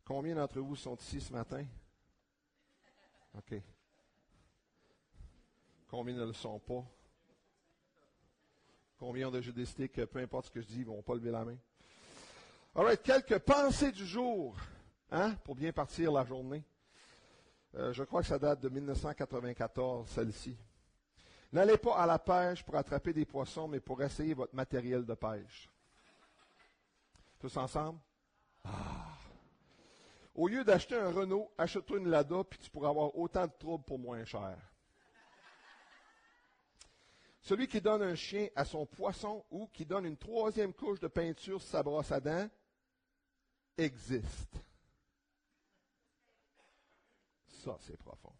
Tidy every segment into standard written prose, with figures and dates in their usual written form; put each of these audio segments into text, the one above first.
Combien d'entre vous sont ici ce matin? OK. Combien ne le sont pas? Combien ont déjà décidé que peu importe ce que je dis, ils ne vont pas lever la main? All right, quelques pensées du jour, pour bien partir la journée. Je crois que ça date de 1994, celle-ci. N'allez pas à la pêche pour attraper des poissons, mais pour essayer votre matériel de pêche. Tous ensemble? Au lieu d'acheter un Renault, achète-toi une Lada, puis tu pourras avoir autant de troubles pour moins cher. Celui qui donne un chien à son poisson ou qui donne une 3e couche de peinture sur sa brosse à dents existe. Ça, c'est profond.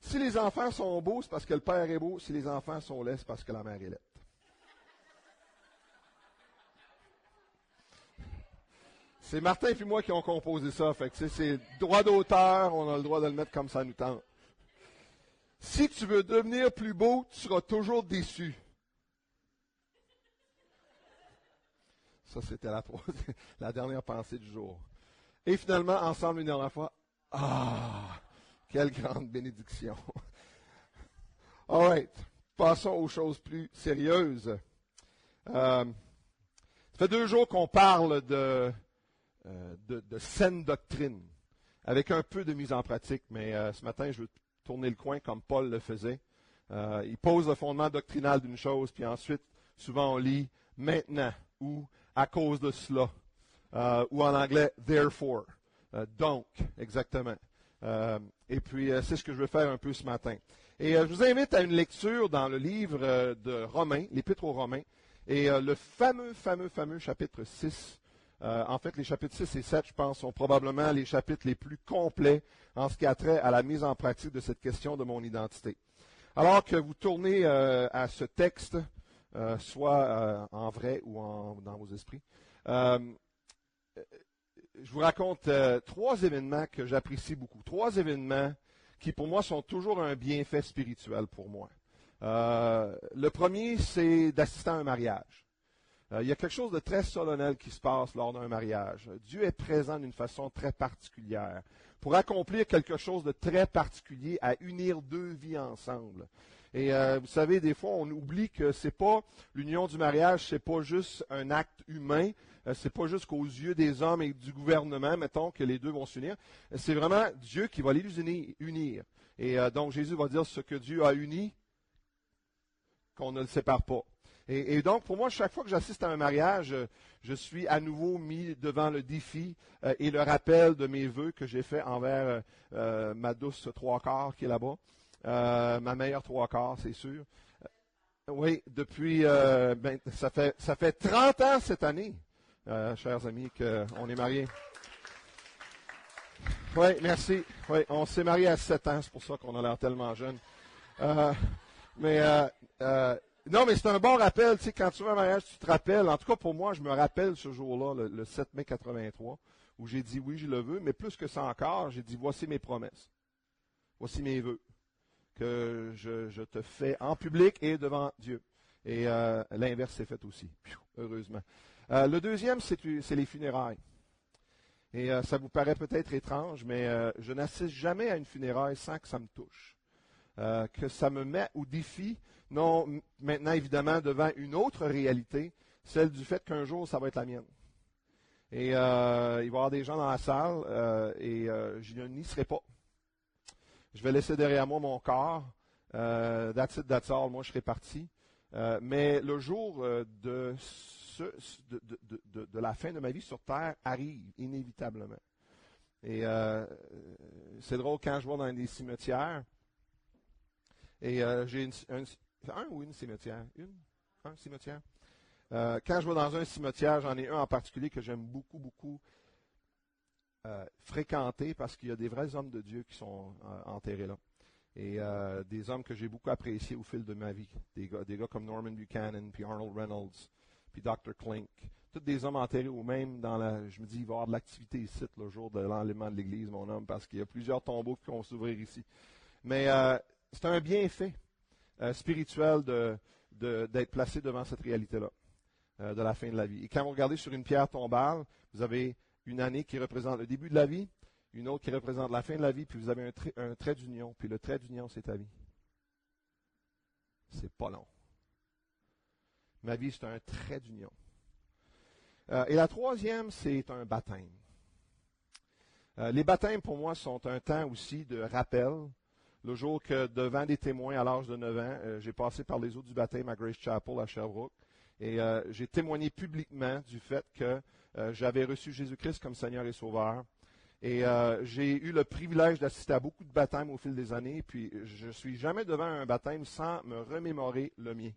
Si les enfants sont beaux, c'est parce que le père est beau. Si les enfants sont laids, c'est parce que la mère est laide. C'est Martin et moi qui ont composé ça. Fait que c'est droit d'auteur, on a le droit de le mettre comme ça nous tente. Si tu veux devenir plus beau, tu seras toujours déçu. Ça, c'était la dernière pensée du jour. Et finalement, ensemble une dernière fois, quelle grande bénédiction. All right, passons aux choses plus sérieuses. Ça fait 2 jours qu'on parle de saine doctrine, avec un peu de mise en pratique, mais ce matin, je veux tourner le coin comme Paul le faisait. Il pose le fondement doctrinal d'une chose, puis ensuite, souvent on lit « maintenant » ou « à cause de cela », ou en anglais « therefore ». Donc, exactement. Et puis, c'est ce que je veux faire un peu ce matin. Et je vous invite à une lecture dans le livre de Romains, l'Épître aux Romains, et le fameux chapitre 6. En fait, les chapitres 6 et 7, je pense, sont probablement les chapitres les plus complets en ce qui a trait à la mise en pratique de cette question de mon identité. Alors que vous tournez à ce texte, soit en vrai ou dans vos esprits, je vous raconte 3 événements que j'apprécie beaucoup. 3 événements qui, pour moi, sont toujours un bienfait spirituel pour moi. Le premier, c'est d'assister à un mariage. Il y a quelque chose de très solennel qui se passe lors d'un mariage. Dieu est présent d'une façon très particulière pour accomplir quelque chose de très particulier, à unir 2 vies ensemble. Et vous savez, des fois, on oublie que c'est pas l'union du mariage, c'est pas juste un acte humain, c'est pas juste qu'aux yeux des hommes et du gouvernement, mettons, que les 2 vont s'unir. C'est vraiment Dieu qui va les unir. Et donc, Jésus va dire ce que Dieu a uni, qu'on ne le sépare pas. Et donc, pour moi, chaque fois que j'assiste à un mariage, je suis à nouveau mis devant le défi et le rappel de mes vœux que j'ai fait envers ma douce 3/4 qui est là-bas. Ma meilleure 3/4, c'est sûr. Oui, depuis, ça fait 30 ans cette année, chers amis, qu'on est mariés. Oui, merci. Oui, on s'est mariés à 7 ans, c'est pour ça qu'on a l'air tellement jeunes. Non, mais c'est un bon rappel. Tu sais, quand tu veux un mariage, tu te rappelles. En tout cas, pour moi, je me rappelle ce jour-là, le 7 mai 83, où j'ai dit oui, je le veux. Mais plus que ça encore, j'ai dit voici mes promesses. Voici mes vœux que je te fais en public et devant Dieu. Et l'inverse s'est fait aussi, heureusement. Le deuxième, c'est les funérailles. Et ça vous paraît peut-être étrange, mais je n'assiste jamais à une funéraille sans que ça me touche. Que ça me met au défi, non maintenant évidemment devant une autre réalité, celle du fait qu'un jour ça va être la mienne. Et il va y avoir des gens dans la salle et je n'y serai pas. Je vais laisser derrière moi mon corps, that's it, that's all, moi je serai parti. Mais le jour de la fin de ma vie sur Terre arrive inévitablement. Et c'est drôle quand je vais dans des cimetières. Et j'ai un ou une cimetière? Un cimetière? Quand je vais dans un cimetière, j'en ai un en particulier que j'aime beaucoup fréquenter parce qu'il y a des vrais hommes de Dieu qui sont enterrés là. Et des hommes que j'ai beaucoup appréciés au fil de ma vie. Des gars comme Norman Buchanan, puis Arnold Reynolds, puis Dr. Klink. Tous des hommes enterrés ou même je me dis, il va y avoir de l'activité ici le jour de l'enlèvement de l'Église, mon homme, parce qu'il y a plusieurs tombeaux qui vont s'ouvrir ici. Mais c'est un bienfait spirituel d'être placé devant cette réalité-là, de la fin de la vie. Et quand vous regardez sur une pierre tombale, vous avez une année qui représente le début de la vie, une autre qui représente la fin de la vie, puis vous avez un trait d'union, puis le trait d'union, c'est ta vie. C'est pas long. Ma vie, c'est un trait d'union. Et la troisième, c'est un baptême. Les baptêmes, pour moi, sont un temps aussi de rappel. Le jour que, devant des témoins à l'âge de 9 ans, j'ai passé par les eaux du baptême à Grace Chapel, à Sherbrooke, et j'ai témoigné publiquement du fait que j'avais reçu Jésus-Christ comme Seigneur et Sauveur. Et j'ai eu le privilège d'assister à beaucoup de baptêmes au fil des années, puis je ne suis jamais devant un baptême sans me remémorer le mien.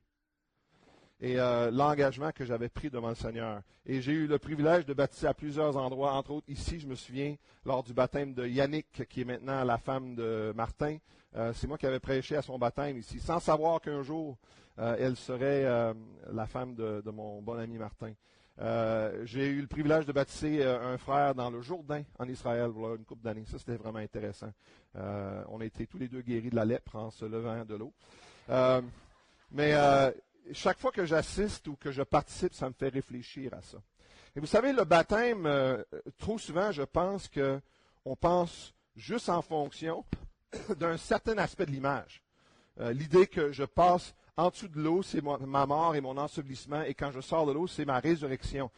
Et l'engagement que j'avais pris devant le Seigneur. Et j'ai eu le privilège de baptiser à plusieurs endroits, entre autres ici, je me souviens, lors du baptême de Yannick, qui est maintenant la femme de Martin. C'est moi qui avais prêché à son baptême ici, sans savoir qu'un jour, elle serait la femme de mon bon ami Martin. J'ai eu le privilège de baptiser un frère dans le Jourdain, en Israël, voilà une couple d'années. Ça, c'était vraiment intéressant. On a été tous les deux guéris de la lèpre en se levant de l'eau. Mais chaque fois que j'assiste ou que je participe, ça me fait réfléchir à ça. Et vous savez, le baptême, trop souvent, je pense qu'on pense juste en fonction d'un certain aspect de l'image. L'idée que je passe en dessous de l'eau, c'est ma mort et mon ensevelissement, et quand je sors de l'eau, c'est ma résurrection.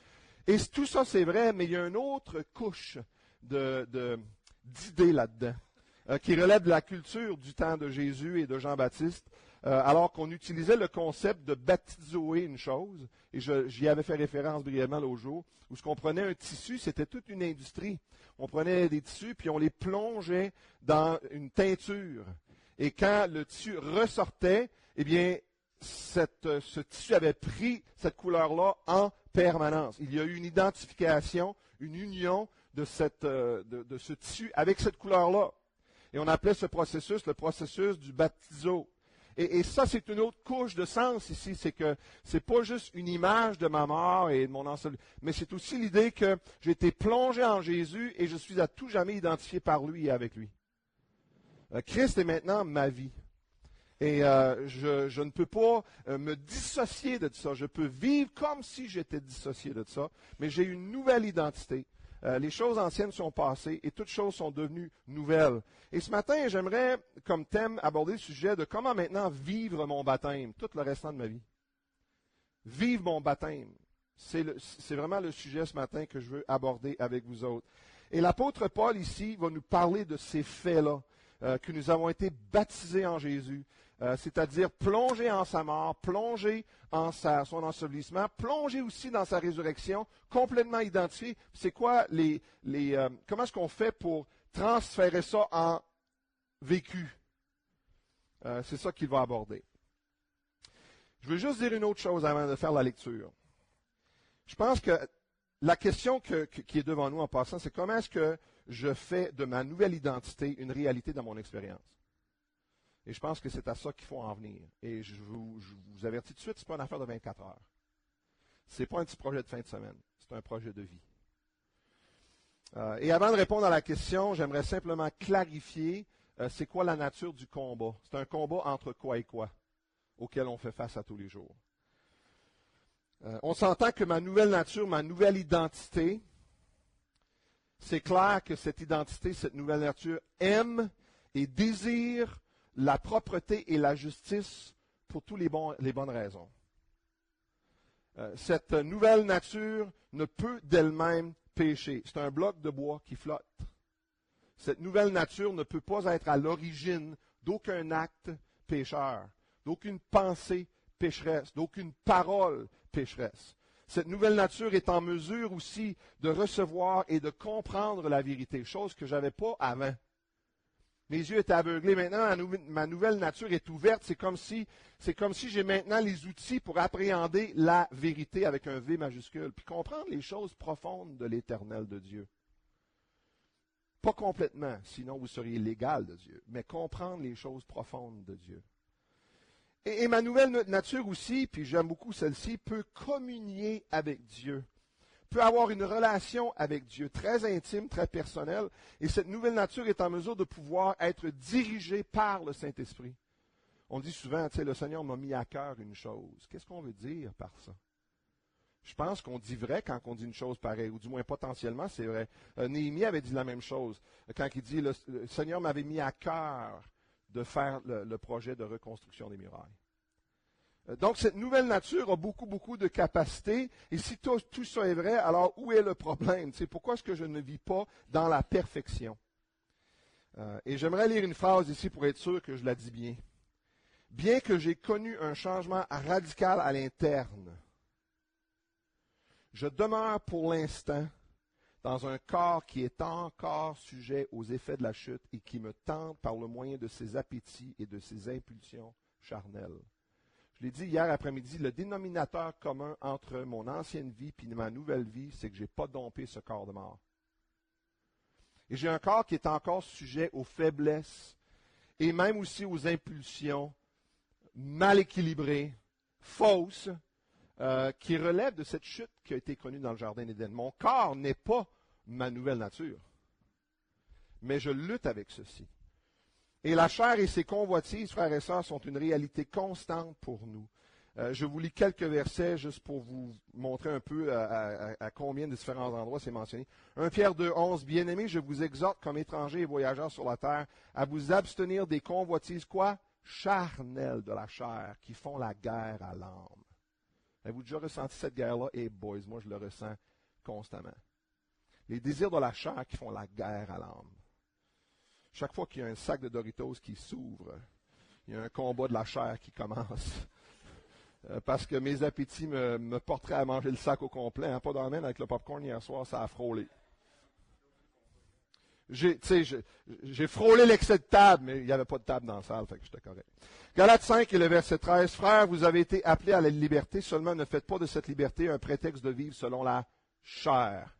Et tout ça, c'est vrai, mais il y a une autre couche d'idées là-dedans, qui relève de la culture du temps de Jésus et de Jean-Baptiste, alors qu'on utilisait le concept de baptisoer une chose, et j'y avais fait référence brièvement l'autre jour, où ce qu'on prenait un tissu, c'était toute une industrie. On prenait des tissus, puis on les plongeait dans une teinture. Et quand le tissu ressortait, eh bien, ce tissu avait pris cette couleur-là en permanence. Il y a eu une identification, une union de ce tissu avec cette couleur-là. Et on appelait ce processus le processus du baptiso. Et ça, c'est une autre couche de sens ici. C'est que c'est pas juste une image de ma mort et de mon ensevelissement, mais c'est aussi l'idée que j'ai été plongé en Jésus et je suis à tout jamais identifié par lui et avec lui. Christ est maintenant ma vie. Et je ne peux pas me dissocier de ça. Je peux vivre comme si j'étais dissocié de ça, mais j'ai une nouvelle identité. Les choses anciennes sont passées et toutes choses sont devenues nouvelles. Et ce matin, j'aimerais, comme thème, aborder le sujet de comment maintenant vivre mon baptême, tout le restant de ma vie. Vivre mon baptême. C'est vraiment le sujet ce matin que je veux aborder avec vous autres. Et l'apôtre Paul ici va nous parler de ces faits-là, que nous avons été baptisés en Jésus, c'est-à-dire plongés en sa mort, plongés en son ensevelissement, plongés aussi dans sa résurrection, complètement identifiés. C'est quoi comment est-ce qu'on fait pour transférer ça en vécu? C'est ça qu'il va aborder. Je veux juste dire une autre chose avant de faire la lecture. Je pense que la question qui est devant nous en passant, c'est comment est-ce que je fais de ma nouvelle identité une réalité dans mon expérience. Et je pense que c'est à ça qu'il faut en venir. Et je vous avertis tout de suite, ce n'est pas une affaire de 24 heures. Ce n'est pas un petit projet de fin de semaine, c'est un projet de vie. Et avant de répondre à la question, j'aimerais simplement clarifier c'est quoi la nature du combat. C'est un combat entre quoi et quoi, auquel on fait face à tous les jours. On s'entend que ma nouvelle nature, ma nouvelle identité, c'est clair que cette identité, cette nouvelle nature aime et désire la propreté et la justice pour toutes les bonnes raisons. Cette nouvelle nature ne peut d'elle-même pécher. C'est un bloc de bois qui flotte. Cette nouvelle nature ne peut pas être à l'origine d'aucun acte pécheur, d'aucune pensée pécheresse, d'aucune parole pécheresse. Cette nouvelle nature est en mesure aussi de recevoir et de comprendre la vérité, chose que je n'avais pas avant. Mes yeux étaient aveuglés. Maintenant, ma nouvelle nature est ouverte. C'est comme si j'ai maintenant les outils pour appréhender la vérité avec un V majuscule, puis comprendre les choses profondes de l'éternel de Dieu. Pas complètement, sinon vous seriez l'égal de Dieu, mais comprendre les choses profondes de Dieu. Et ma nouvelle nature aussi, puis j'aime beaucoup celle-ci, peut communier avec Dieu, peut avoir une relation avec Dieu très intime, très personnelle, et cette nouvelle nature est en mesure de pouvoir être dirigée par le Saint-Esprit. On dit souvent, tu sais, le Seigneur m'a mis à cœur une chose. Qu'est-ce qu'on veut dire par ça? Je pense qu'on dit vrai quand on dit une chose pareille, ou du moins potentiellement, c'est vrai. Néhémie avait dit la même chose quand il dit le Seigneur m'avait mis à cœur de faire le projet de reconstruction des murailles. Donc, cette nouvelle nature a beaucoup, beaucoup de capacités. Et si tout ça est vrai, alors où est le problème? C'est pourquoi est-ce que je ne vis pas dans la perfection? Et j'aimerais lire une phrase ici pour être sûr que je la dis bien. Bien que j'ai connu un changement radical à l'interne, je demeure pour l'instant dans un corps qui est encore sujet aux effets de la chute et qui me tente par le moyen de ses appétits et de ses impulsions charnelles. Je l'ai dit hier après-midi, le dénominateur commun entre mon ancienne vie et ma nouvelle vie, c'est que je n'ai pas dompté ce corps de mort. Et j'ai un corps qui est encore sujet aux faiblesses et même aussi aux impulsions mal équilibrées, fausses, qui relèvent de cette chute qui a été connue dans le Jardin d'Éden. Mon corps n'est pas ma nouvelle nature, mais je lutte avec ceci. Et la chair et ses convoitises, frères et sœurs, sont une réalité constante pour nous. Je vous lis quelques versets juste pour vous montrer un peu à combien de différents endroits c'est mentionné. 1 Pierre 2, 11, Bien-aimés, je vous exhorte comme étrangers et voyageurs sur la terre à vous abstenir des convoitises, quoi? Charnelles de la chair, qui font la guerre à l'âme. Avez-vous déjà ressenti cette guerre-là? Et boys, moi je le ressens constamment. Les désirs de la chair qui font la guerre à l'âme. Chaque fois qu'il y a un sac de Doritos qui s'ouvre, il y a un combat de la chair qui commence. Parce que mes appétits me porteraient à manger le sac au complet. Hein, pas d'amène avec le popcorn hier soir, ça a frôlé. J'ai frôlé l'excès de table, mais il n'y avait pas de table dans la salle, fait que j'étais correct. Galates 5 et le verset 13. Frères, vous avez été appelés à la liberté, seulement ne faites pas de cette liberté un prétexte de vivre selon la chair.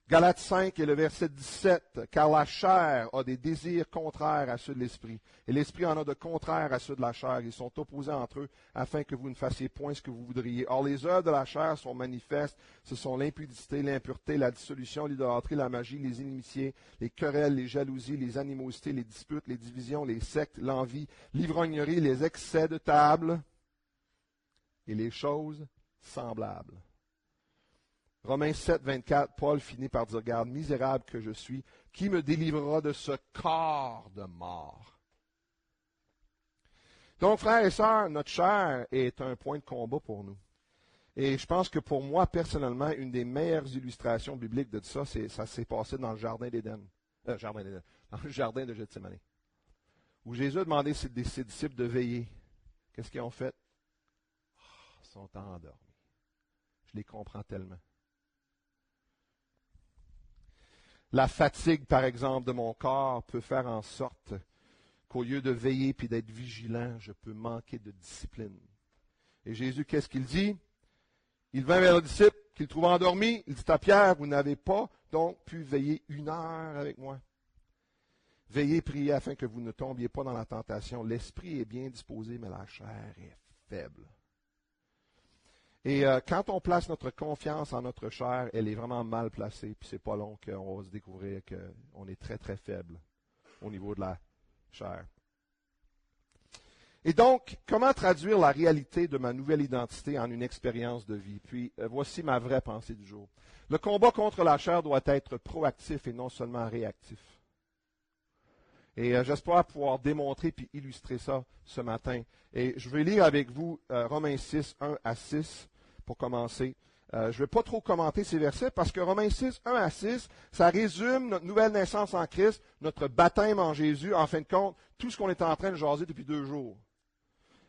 Galates 5 et le verset 17, car la chair a des désirs contraires à ceux de l'esprit, et l'esprit en a de contraires à ceux de la chair. Ils sont opposés entre eux, afin que vous ne fassiez point ce que vous voudriez. Or, les œuvres de la chair sont manifestes. Ce sont l'impudicité, l'impureté, la dissolution, l'idolâtrie, la magie, les inimitiés, les querelles, les jalousies, les animosités, les disputes, les divisions, les sectes, l'envie, l'ivrognerie, les excès de table et les choses semblables. Romains 7, 24, Paul finit par dire, regarde, misérable que je suis, qui me délivrera de ce corps de mort? Donc, frères et sœurs, notre chair est un point de combat pour nous. Et je pense que pour moi, personnellement, une des meilleures illustrations bibliques de ça, ça s'est passé dans le Jardin d'Éden. Dans le Jardin de Gethsémani. Où Jésus a demandé à ses disciples de veiller. Qu'est-ce qu'ils ont fait? Ils sont endormis. Je les comprends tellement. La fatigue, par exemple, de mon corps peut faire en sorte qu'au lieu de veiller puis d'être vigilant, je peux manquer de discipline. Et Jésus, qu'est-ce qu'il dit? Il vint vers le disciple qu'il trouve endormi. Il dit à Pierre, vous n'avez pas donc pu veiller 1 heure avec moi. Veillez, priez afin que vous ne tombiez pas dans la tentation. L'esprit est bien disposé, mais la chair est faible. Et quand on place notre confiance en notre chair, elle est vraiment mal placée, puis c'est pas long qu'on va se découvrir qu'on est très, très faible au niveau de la chair. Et donc, comment traduire la réalité de ma nouvelle identité en une expérience de vie? Puis, voici ma vraie pensée du jour. Le combat contre la chair doit être proactif et non seulement réactif. Et j'espère pouvoir démontrer puis illustrer ça ce matin. Et je vais lire avec vous Romains 6, 1 à 6 pour commencer. Je ne vais pas trop commenter ces versets parce que Romains 6, 1 à 6, ça résume notre nouvelle naissance en Christ, notre baptême en Jésus, en fin de compte, tout ce qu'on est en train de jaser depuis 2 jours.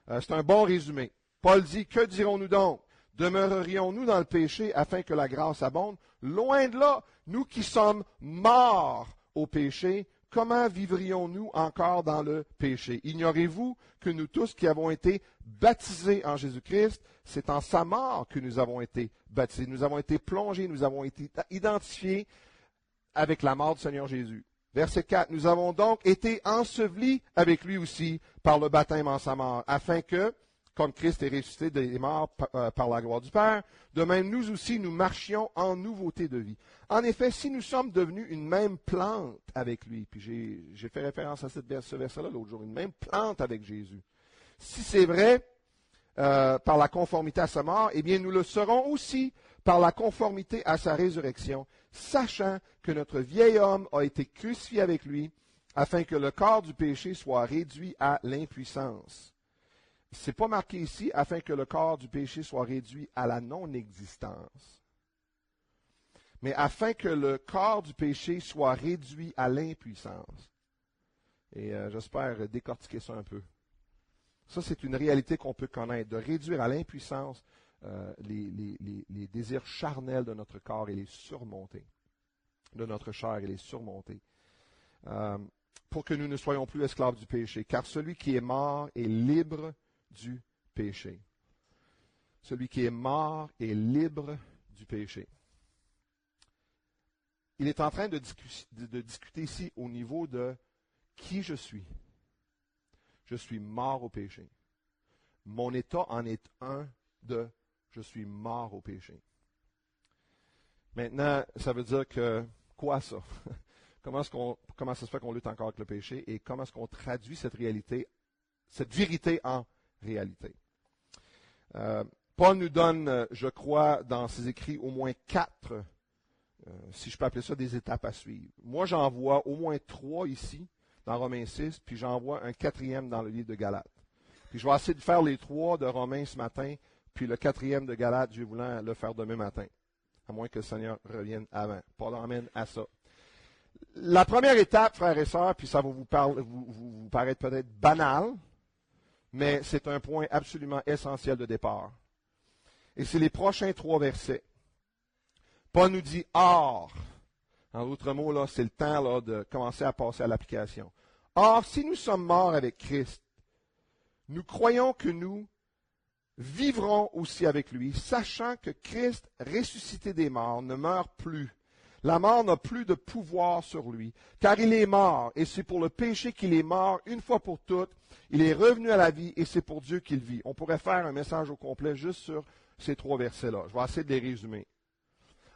C'est un bon résumé. Paul dit, que dirons-nous donc? Demeurerions-nous dans le péché afin que la grâce abonde? Loin de là, nous qui sommes morts au péché, comment vivrions-nous encore dans le péché? Ignorez-vous que nous tous qui avons été baptisés en Jésus-Christ, c'est en sa mort que nous avons été baptisés. Nous avons été plongés, nous avons été identifiés avec la mort du Seigneur Jésus. Verset 4, nous avons donc été ensevelis avec lui aussi par le baptême en sa mort, afin que, comme Christ est ressuscité des morts par la gloire du Père, de même nous aussi nous marchions en nouveauté de vie. En effet, si nous sommes devenus une même plante avec lui, puis j'ai fait référence à ce verset-là l'autre jour, une même plante avec Jésus. Si c'est vrai, par la conformité à sa mort, eh bien nous le serons aussi par la conformité à sa résurrection, sachant que notre vieil homme a été crucifié avec lui, afin que le corps du péché soit réduit à l'impuissance. Ce n'est pas marqué ici, afin que le corps du péché soit réduit à la non-existence, mais afin que le corps du péché soit réduit à l'impuissance. Et j'espère décortiquer ça un peu. Ça, c'est une réalité qu'on peut connaître, de réduire à l'impuissance les désirs charnels de notre corps et les surmonter, de notre chair et les surmonter, pour que nous ne soyons plus esclaves du péché. Car celui qui est mort est libre du péché. Celui qui est mort est libre du péché. Il est en train de discuter ici au niveau de qui je suis. Je suis mort au péché. Mon état en est un de je suis mort au péché. Maintenant, ça veut dire que, quoi ça? Comment ça se fait qu'on lutte encore avec le péché et comment est-ce qu'on traduit cette réalité, cette vérité en réalité? Paul nous donne, je crois, dans ses écrits, au moins 4, si je peux appeler ça des étapes à suivre. Moi, j'en vois au moins 3 ici, dans Romains 6, puis j'en vois un 4e dans le livre de Galates. Puis je vais essayer de faire les 3 de Romains ce matin, puis le 4e de Galates, je vais vouloir le faire demain matin, à moins que le Seigneur revienne avant. Paul emmène à ça. La première étape, frères et sœurs, puis ça va vous paraître peut-être banal, mais c'est un point absolument essentiel de départ. Et c'est les prochains 3 versets. Paul nous dit « Or ». En d'autres mots, là, c'est le temps là, de commencer à passer à l'application. « Or, si nous sommes morts avec Christ, nous croyons que nous vivrons aussi avec lui, sachant que Christ, ressuscité des morts, ne meurt plus. La mort n'a plus de pouvoir sur lui, car il est mort, et c'est pour le péché qu'il est mort une fois pour toutes. Il est revenu à la vie, et c'est pour Dieu qu'il vit. » On pourrait faire un message au complet juste sur ces 3 versets-là. Je vais essayer de les résumer.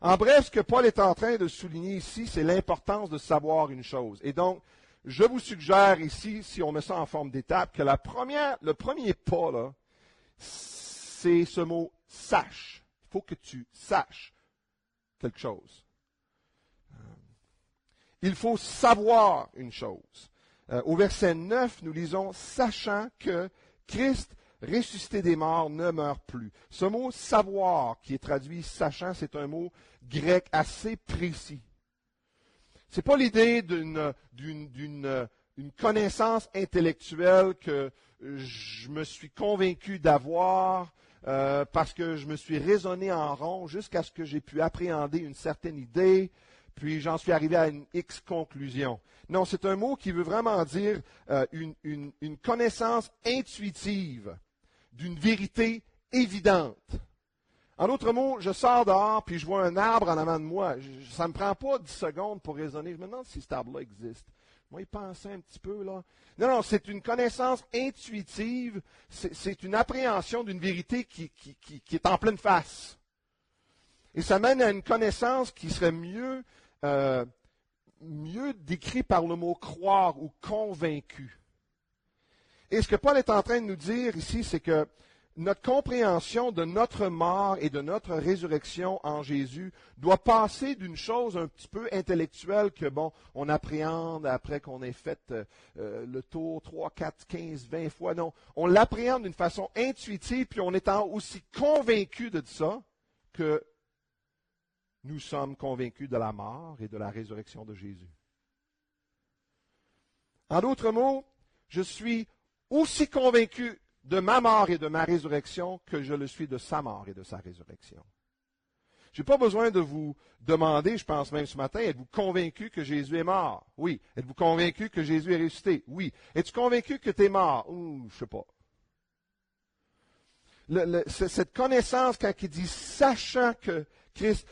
En bref, ce que Paul est en train de souligner ici, c'est l'importance de savoir une chose. Et donc, je vous suggère ici, si on met ça en forme d'étape, que le premier pas, là, c'est ce mot « sache ». Il faut que tu saches quelque chose. Il faut savoir une chose. Au verset 9, nous lisons « Sachant que Christ, ressuscité des morts, ne meurt plus ». Ce mot « savoir » qui est traduit « sachant », c'est un mot grec assez précis. Ce n'est pas l'idée d'une connaissance intellectuelle que je me suis convaincu d'avoir parce que je me suis raisonné en rond jusqu'à ce que j'ai pu appréhender une certaine idée, puis j'en suis arrivé à une X conclusion. Non, c'est un mot qui veut vraiment dire une connaissance intuitive d'une vérité évidente. En d'autres mots, je sors dehors puis je vois un arbre en avant de moi. Ça ne me prend pas 10 secondes pour raisonner. Je me demande si cet arbre-là existe. Moi, y penser un petit peu, là. Non, c'est une connaissance intuitive. C'est une appréhension d'une vérité qui est en pleine face. Et ça mène à une connaissance qui serait mieux décrite par le mot croire ou convaincu. Et ce que Paul est en train de nous dire ici, c'est que notre compréhension de notre mort et de notre résurrection en Jésus doit passer d'une chose un petit peu intellectuelle que, on appréhende après qu'on ait fait le tour 3, 4, 15, 20 fois. Non, on l'appréhende d'une façon intuitive, puis on est aussi convaincu de ça que nous sommes convaincus de la mort et de la résurrection de Jésus. En d'autres mots, je suis aussi convaincu de ma mort et de ma résurrection que je le suis de sa mort et de sa résurrection. Je n'ai pas besoin de vous demander, je pense même ce matin, êtes-vous convaincu que Jésus est mort? Oui. Êtes-vous convaincu que Jésus est ressuscité? Oui. Es-tu convaincu que tu es mort? Je ne sais pas. Cette connaissance, quand il dit « sachant que Christ »,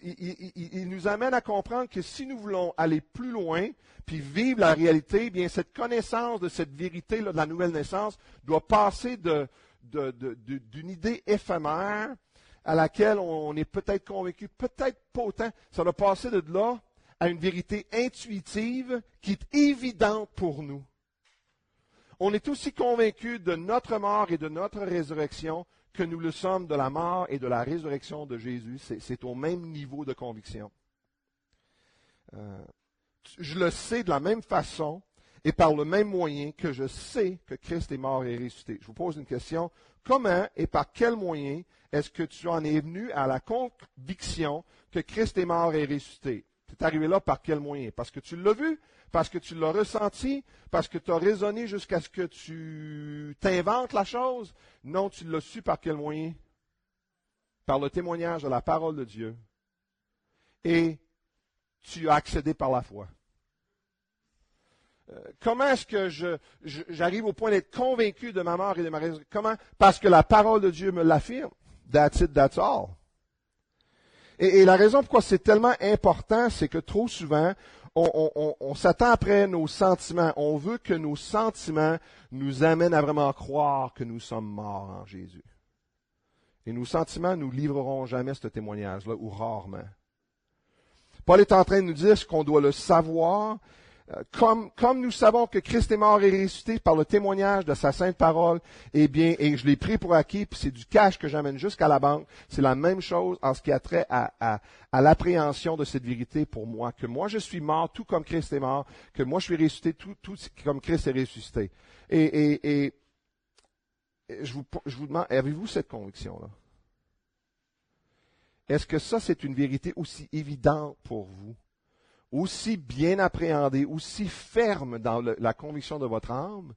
il nous amène à comprendre que si nous voulons aller plus loin, puis vivre la réalité, bien cette connaissance de cette vérité là, de la nouvelle naissance doit passer d'une idée éphémère à laquelle on est peut-être convaincu, peut-être pas autant. Ça doit passer de là à une vérité intuitive qui est évidente pour nous. on est aussi convaincu de notre mort et de notre résurrection que nous le sommes de la mort et de la résurrection de Jésus. C'est au même niveau de conviction. Je le sais de la même façon et par le même moyen que je sais que Christ est mort et ressuscité. Je vous pose une question. Comment et par quel moyen est-ce que tu en es venu à la conviction que Christ est mort et ressuscité? Tu es arrivé là par quel moyen? Parce que tu l'as vu? Parce que tu l'as ressenti? Parce que tu as raisonné jusqu'à ce que tu t'inventes la chose? Non, tu l'as su par quel moyen? Par le témoignage de la parole de Dieu. Et tu as accédé par la foi. Comment est-ce que j'arrive au point d'être convaincu de ma mort et de ma résurrection? Comment? Parce que la parole de Dieu me l'affirme. That's it, that's all. Et la raison pourquoi c'est tellement important, c'est que trop souvent, on s'attend après nos sentiments. On veut que nos sentiments nous amènent à vraiment croire que nous sommes morts en Jésus. Et nos sentiments nous livreront jamais ce témoignage-là, ou rarement. Paul est en train de nous dire qu'on doit le savoir. Comme nous savons que Christ est mort et ressuscité par le témoignage de sa sainte parole, eh bien, et je l'ai pris pour acquis, puis c'est du cash que j'amène jusqu'à la banque, c'est la même chose en ce qui a trait à l'appréhension de cette vérité pour moi, que moi je suis mort tout comme Christ est mort, que moi je suis ressuscité tout comme Christ est ressuscité. Et je vous demande, avez-vous cette conviction-là? Est-ce que ça, c'est une vérité aussi évidente pour vous? Aussi bien appréhendée, aussi ferme dans la conviction de votre âme,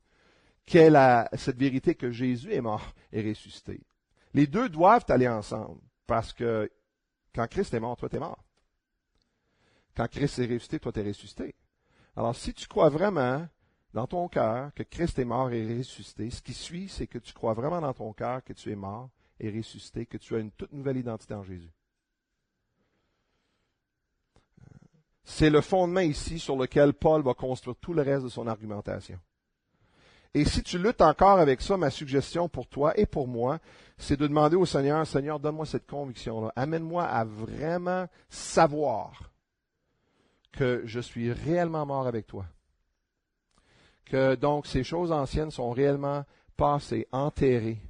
qu'est cette vérité que Jésus est mort et ressuscité. Les deux doivent aller ensemble, parce que quand Christ est mort, toi t'es mort. Quand Christ est ressuscité, toi t'es ressuscité. Alors si tu crois vraiment dans ton cœur que Christ est mort et ressuscité, ce qui suit, c'est que tu crois vraiment dans ton cœur que tu es mort et ressuscité, que tu as une toute nouvelle identité en Jésus. C'est le fondement ici sur lequel Paul va construire tout le reste de son argumentation. Et si tu luttes encore avec ça, ma suggestion pour toi et pour moi, c'est de demander au Seigneur, Seigneur, donne-moi cette conviction-là. Amène-moi à vraiment savoir que je suis réellement mort avec toi. Que donc ces choses anciennes sont réellement passées, enterrées,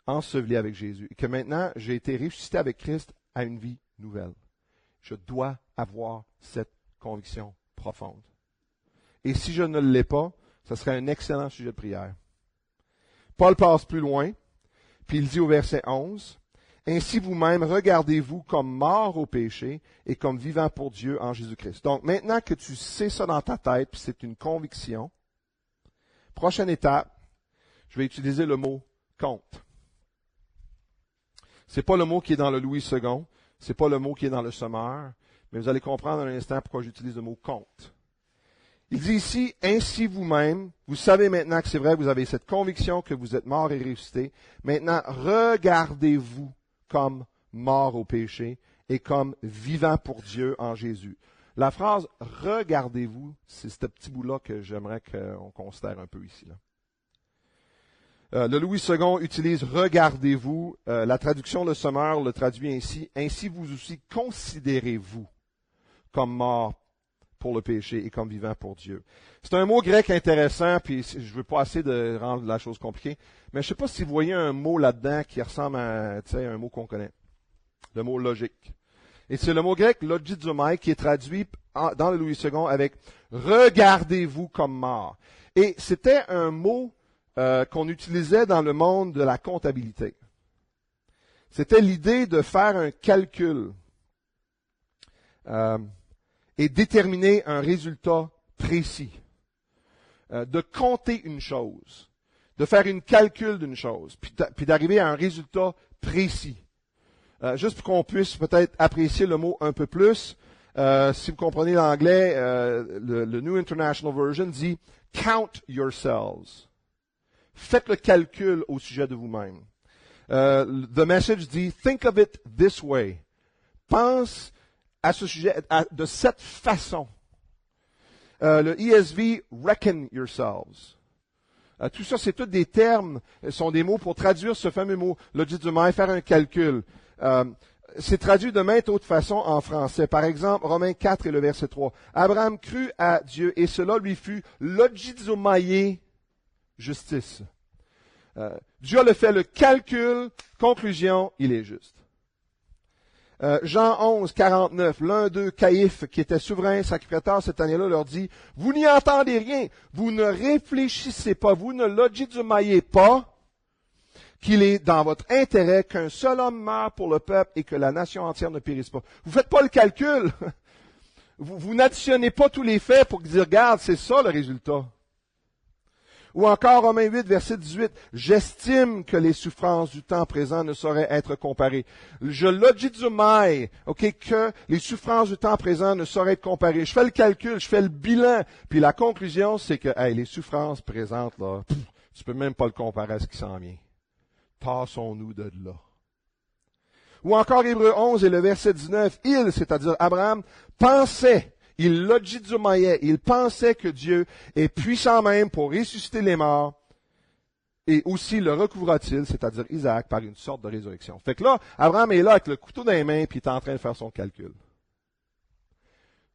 ensevelies avec Jésus. Et que maintenant, j'ai été ressuscité avec Christ à une vie nouvelle. Je dois avoir cette conviction profonde. Et si je ne l'ai pas, ce serait un excellent sujet de prière. Paul passe plus loin, puis il dit au verset 11, « Ainsi vous-même, regardez-vous comme morts au péché et comme vivants pour Dieu en Jésus-Christ. » Donc maintenant que tu sais ça dans ta tête, puis c'est une conviction, prochaine étape, je vais utiliser le mot « compte ». Ce n'est pas le mot qui est dans le Louis II, ce n'est pas le mot qui est dans le Sommeur, mais vous allez comprendre un instant pourquoi j'utilise le mot « compte ». Il dit ici, « Ainsi vous-même, vous savez maintenant que c'est vrai, vous avez cette conviction que vous êtes mort et ressuscité. Maintenant, regardez-vous comme mort au péché et comme vivant pour Dieu en Jésus. » La phrase « regardez-vous », c'est ce petit bout-là que j'aimerais qu'on considère un peu ici. Là. Le Louis II utilise « regardez-vous ». La traduction Le Sommeur le traduit ainsi « Ainsi vous aussi considérez-vous comme mort pour le péché et comme vivant pour Dieu ». C'est un mot grec intéressant, puis je ne veux pas essayer de rendre la chose compliquée, mais je ne sais pas si vous voyez un mot là-dedans qui ressemble à un mot qu'on connaît, le mot « logique ». Et c'est le mot grec « logizomai » qui est traduit dans le Louis II avec « regardez-vous comme mort ». Et c'était un mot qu'on utilisait dans le monde de la comptabilité. C'était l'idée de faire un calcul et déterminer un résultat précis, de compter une chose, de faire une calcul d'une chose, puis d'arriver à un résultat précis. Juste pour qu'on puisse peut-être apprécier le mot un peu plus, si vous comprenez l'anglais, le New International Version dit « count yourselves ». Faites le calcul au sujet de vous-même. The Message dit « think of it this way ». Pense à ce sujet de cette façon. Le ESV « reckon yourselves ». Tout ça, c'est tous des termes, sont des mots pour traduire ce fameux mot « logizomai », faire un calcul. C'est traduit de maintes autres façons en français. Par exemple, Romains 4 et le verset 3. « Abraham crut à Dieu et cela lui fut logizomai justice. Dieu a fait le calcul, conclusion, il est juste. Jean 11, 49, l'un d'eux, Caïphe, qui était souverain sacrificateur cette année-là, leur dit, vous n'y entendez rien, vous ne réfléchissez pas, vous ne légitimayez pas qu'il est dans votre intérêt qu'un seul homme meure pour le peuple et que la nation entière ne périsse pas. Vous faites pas le calcul. Vous n'additionnez pas tous les faits pour dire, regarde, c'est ça le résultat. Ou encore Romains 8, verset 18, j'estime que les souffrances du temps présent ne sauraient être comparées. Je logizomai, que les souffrances du temps présent ne sauraient être comparées. Je fais le calcul, je fais le bilan, puis la conclusion, c'est que les souffrances présentes, là, tu peux même pas le comparer à ce qui s'en vient. Tassons-nous de là. Ou encore Hébreux 11 et le verset 19, il, c'est-à-dire Abraham, pensait, il logizomai, il pensait que Dieu est puissant même pour ressusciter les morts, et aussi le recouvrera-t-il, c'est-à-dire Isaac, par une sorte de résurrection. Fait que là, Abraham est là avec le couteau dans les mains, puis il est en train de faire son calcul.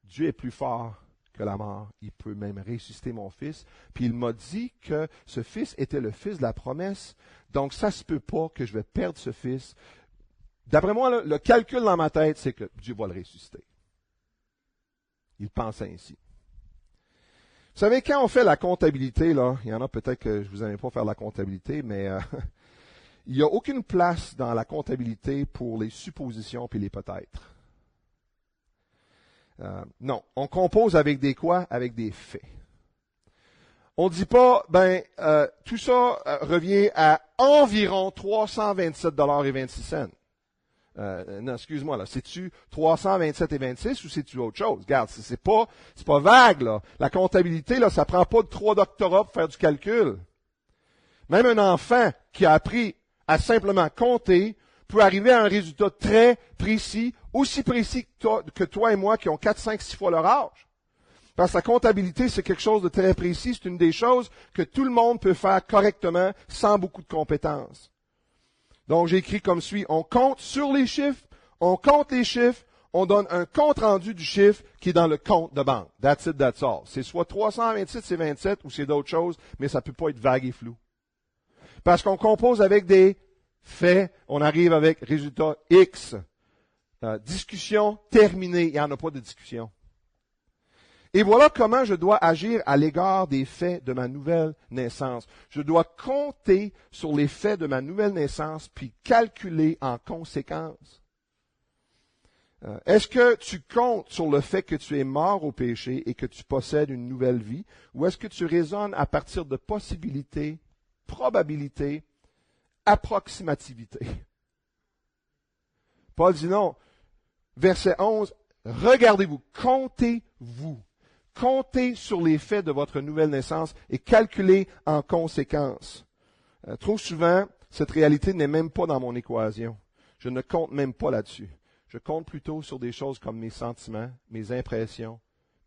Dieu est plus fort que la mort. Il peut même ressusciter mon fils. Puis il m'a dit que ce fils était le fils de la promesse. Donc ça se peut pas que je vais perdre ce fils. D'après moi, le calcul dans ma tête, c'est que Dieu va le ressusciter. Il pensait ainsi. Vous savez, quand on fait la comptabilité, là, il y en a peut-être que je vous aime pas faire la comptabilité, mais il n'y a aucune place dans la comptabilité pour les suppositions puis les peut-être. Non, on compose avec des quoi? Avec des faits. On ne dit pas, tout ça revient à environ 327,26 $. Non, excuse-moi, là, c'est-tu 327,26 ou c'est-tu autre chose? Regarde, c'est pas vague, là. La comptabilité, là, ça prend pas de 3 doctorats pour faire du calcul. Même un enfant qui a appris à simplement compter peut arriver à un résultat très précis, aussi précis que toi et moi qui ont 4, 5, 6 fois leur âge. Parce que la comptabilité, c'est quelque chose de très précis. C'est une des choses que tout le monde peut faire correctement sans beaucoup de compétences. Donc, j'ai écrit comme suit. On compte sur les chiffres, on compte les chiffres, on donne un compte rendu du chiffre qui est dans le compte de banque. That's it, that's all. C'est soit 326, c'est 27 ou c'est d'autres choses, mais ça peut pas être vague et flou. Parce qu'on compose avec des faits, on arrive avec résultat X. Discussion terminée. Il n'y en a pas de discussion. Et voilà comment je dois agir à l'égard des faits de ma nouvelle naissance. Je dois compter sur les faits de ma nouvelle naissance, puis calculer en conséquence. Est-ce que tu comptes sur le fait que tu es mort au péché et que tu possèdes une nouvelle vie, ou est-ce que tu raisonnes à partir de possibilités, probabilités, approximativité? Paul dit non. Verset 11, regardez-vous, comptez-vous. Comptez sur les faits de votre nouvelle naissance et calculez en conséquence. Trop souvent, cette réalité n'est même pas dans mon équation. Je ne compte même pas là-dessus. Je compte plutôt sur des choses comme mes sentiments, mes impressions,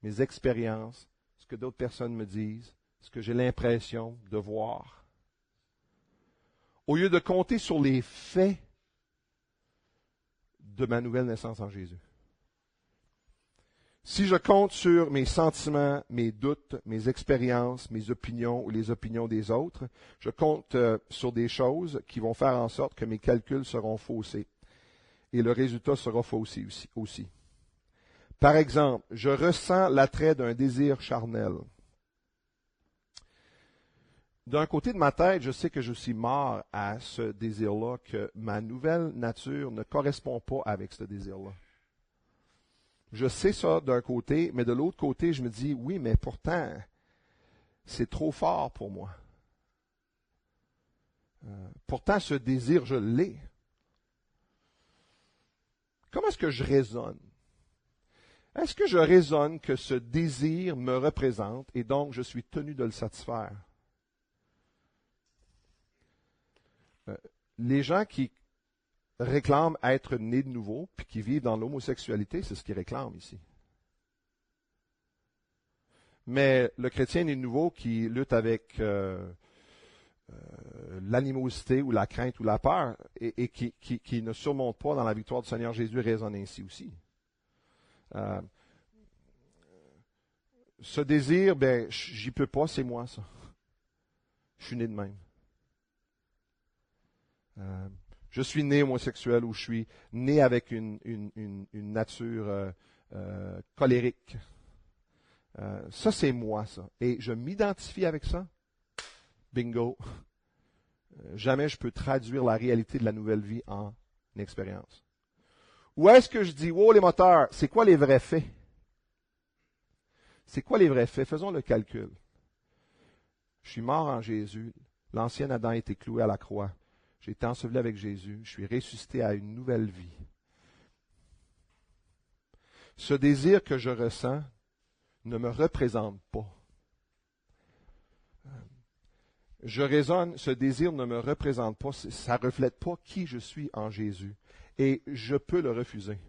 mes expériences, ce que d'autres personnes me disent, ce que j'ai l'impression de voir. Au lieu de compter sur les faits de ma nouvelle naissance en Jésus. Si je compte sur mes sentiments, mes doutes, mes expériences, mes opinions ou les opinions des autres, je compte sur des choses qui vont faire en sorte que mes calculs seront faussés. Et le résultat sera faussé aussi. Par exemple, je ressens l'attrait d'un désir charnel. D'un côté de ma tête, je sais que je suis mort à ce désir-là, que ma nouvelle nature ne correspond pas avec ce désir-là. Je sais ça d'un côté, mais de l'autre côté, je me dis, oui, mais pourtant, c'est trop fort pour moi. Pourtant, ce désir, je l'ai. Comment est-ce que je raisonne? Est-ce que je raisonne que ce désir me représente et donc je suis tenu de le satisfaire? Les gens qui réclament être nés de nouveau puis qui vivent dans l'homosexualité, c'est ce qu'ils réclament ici. Mais le chrétien né de nouveau qui lutte avec l'animosité ou la crainte ou la peur et qui ne surmonte pas dans la victoire du Seigneur Jésus raisonne ainsi aussi. Ce désir, j'y peux pas, c'est moi ça. Je suis né de même. Je suis né homosexuel ou je suis né avec une nature colérique. Ça, c'est moi, ça. Et je m'identifie avec ça. Bingo. Jamais je peux traduire la réalité de la nouvelle vie en expérience. Ou est-ce que je dis, wow, les moteurs, c'est quoi les vrais faits? C'est quoi les vrais faits? Faisons le calcul. Je suis mort en Jésus. L'ancien Adam a été cloué à la croix. J'ai été enseveli avec Jésus. Je suis ressuscité à une nouvelle vie. Ce désir que je ressens ne me représente pas. Je raisonne, ce désir ne me représente pas, ça ne reflète pas qui je suis en Jésus. Et je peux le refuser.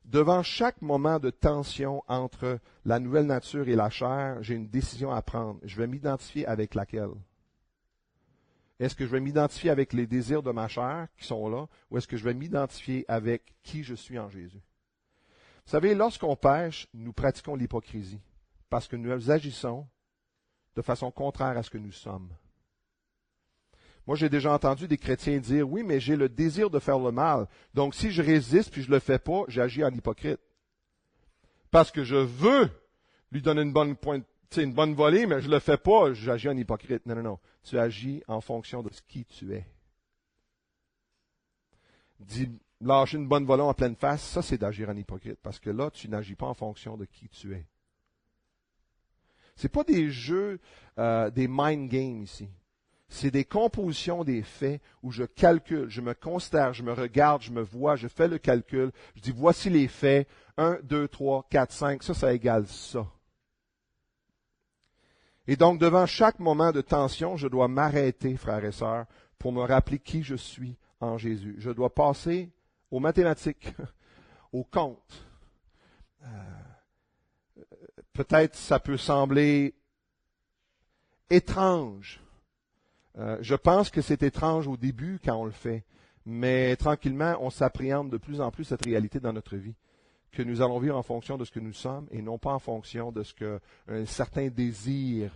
Devant chaque moment de tension entre la nouvelle nature et la chair, j'ai une décision à prendre. Je vais m'identifier avec laquelle? Est-ce que je vais m'identifier avec les désirs de ma chair qui sont là, ou est-ce que je vais m'identifier avec qui je suis en Jésus? Vous savez, lorsqu'on pêche, nous pratiquons l'hypocrisie, parce que nous agissons de façon contraire à ce que nous sommes. Moi, j'ai déjà entendu des chrétiens dire, oui, mais j'ai le désir de faire le mal. Donc, si je résiste puis je le fais pas, j'agis en hypocrite. Parce que je veux lui donner une bonne volée, mais je le fais pas, j'agis en hypocrite. Non, non, non. Tu agis en fonction de qui tu es. Lâcher une bonne volée en pleine face, ça, c'est d'agir en hypocrite. Parce que là, tu n'agis pas en fonction de qui tu es. C'est pas des jeux, des mind games ici. C'est des compositions des faits où je calcule, je me considère, je me regarde, je me vois, je fais le calcul, je dis voici les faits, 1, 2, 3, 4, 5, ça égale ça. Et donc, devant chaque moment de tension, je dois m'arrêter, frères et sœurs, pour me rappeler qui je suis en Jésus. Je dois passer aux mathématiques, aux comptes. Peut-être ça peut sembler étrange. Je pense que c'est étrange au début quand on le fait, mais tranquillement, on s'appréhende de plus en plus cette réalité dans notre vie, que nous allons vivre en fonction de ce que nous sommes et non pas en fonction de ce qu'un certain désir,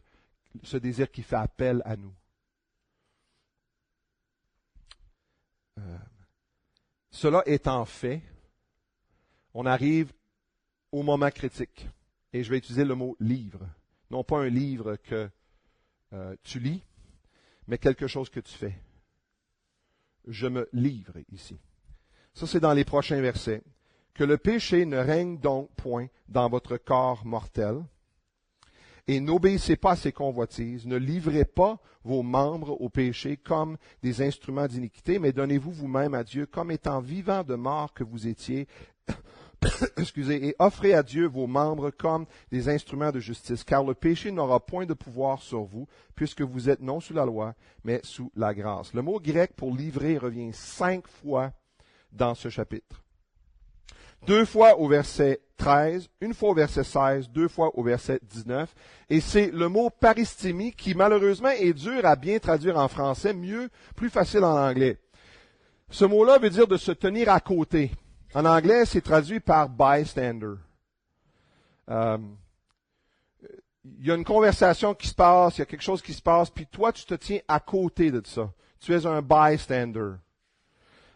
ce désir qui fait appel à nous. Cela étant fait, on arrive au moment critique. Et je vais utiliser le mot livre. Non pas un livre que tu lis, mais quelque chose que tu fais. Je me livre ici. Ça, c'est dans les prochains versets. Que le péché ne règne donc point dans votre corps mortel, et n'obéissez pas à ses convoitises, ne livrez pas vos membres au péché comme des instruments d'iniquité, mais donnez-vous vous-même à Dieu comme étant vivants de mort que vous étiez, excusez, et offrez à Dieu vos membres comme des instruments de justice, car le péché n'aura point de pouvoir sur vous, puisque vous êtes non sous la loi, mais sous la grâce. Le mot grec pour livrer revient 5 fois dans ce chapitre. 2 fois au verset 13, une fois au verset 16, 2 fois au verset 19. Et c'est le mot paristémie qui, malheureusement, est dur à bien traduire en français, plus facile en anglais. Ce mot-là veut dire de se tenir à côté. En anglais, c'est traduit par bystander. Il y a une conversation qui se passe, il y a quelque chose qui se passe, puis toi, tu te tiens à côté de ça. Tu es un bystander.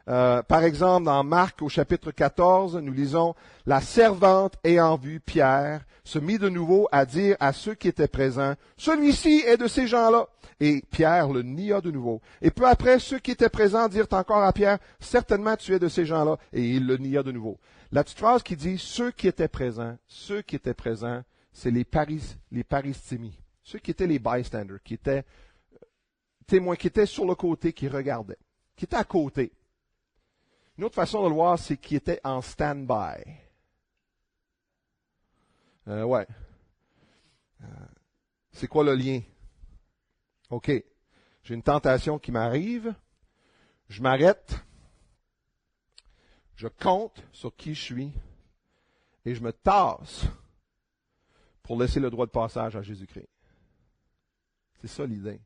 Par exemple, dans Marc au chapitre 14, nous lisons « La servante ayant vu Pierre se mit de nouveau à dire à ceux qui étaient présents, « Celui-ci est de ces gens-là. » Et Pierre le nia de nouveau. Et peu après, ceux qui étaient présents dirent encore à Pierre, « Certainement tu es de ces gens-là. » Et il le nia de nouveau. La petite phrase qui dit « Ceux qui étaient présents », c'est les paristémies. Ceux qui étaient les bystanders, qui étaient témoins, qui étaient sur le côté, qui regardaient, qui étaient à côté. Une autre façon de le voir, c'est qu'il était en stand-by. Ouais. C'est quoi le lien? OK. J'ai une tentation qui m'arrive. Je m'arrête. Je compte sur qui je suis. Et je me tasse pour laisser le droit de passage à Jésus-Christ. C'est ça l'idée.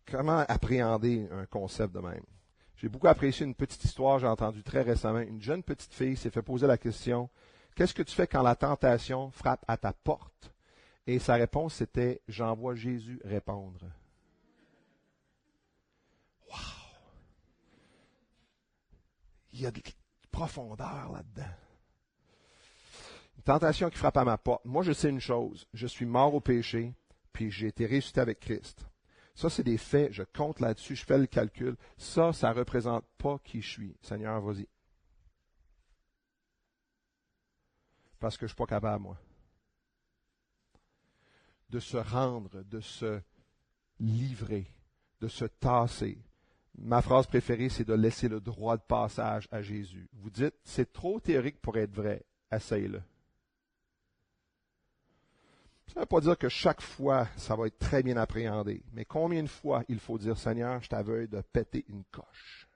Comment appréhender un concept de même? J'ai beaucoup apprécié une petite histoire, j'ai entendu très récemment. Une jeune petite fille s'est fait poser la question, Qu'est-ce que tu fais quand la tentation frappe à ta porte? Et sa réponse, c'était, j'envoie Jésus répondre. Wow! Il y a de profondeur là-dedans. Une tentation qui frappe à ma porte. Moi, je sais une chose. Je suis mort au péché, puis j'ai été ressuscité avec Christ. Ça, c'est des faits. Je compte là-dessus, je fais le calcul. Ça ne représente pas qui je suis. Seigneur, vas-y. Parce que je ne suis pas capable, moi. De se rendre, de se livrer, de se tasser. Ma phrase préférée, c'est de laisser le droit de passage à Jésus. Vous dites, c'est trop théorique pour être vrai. Essaye-le. Ça ne veut pas dire que chaque fois, ça va être très bien appréhendé. Mais combien de fois il faut dire, Seigneur, je t'aveugle de péter une coche.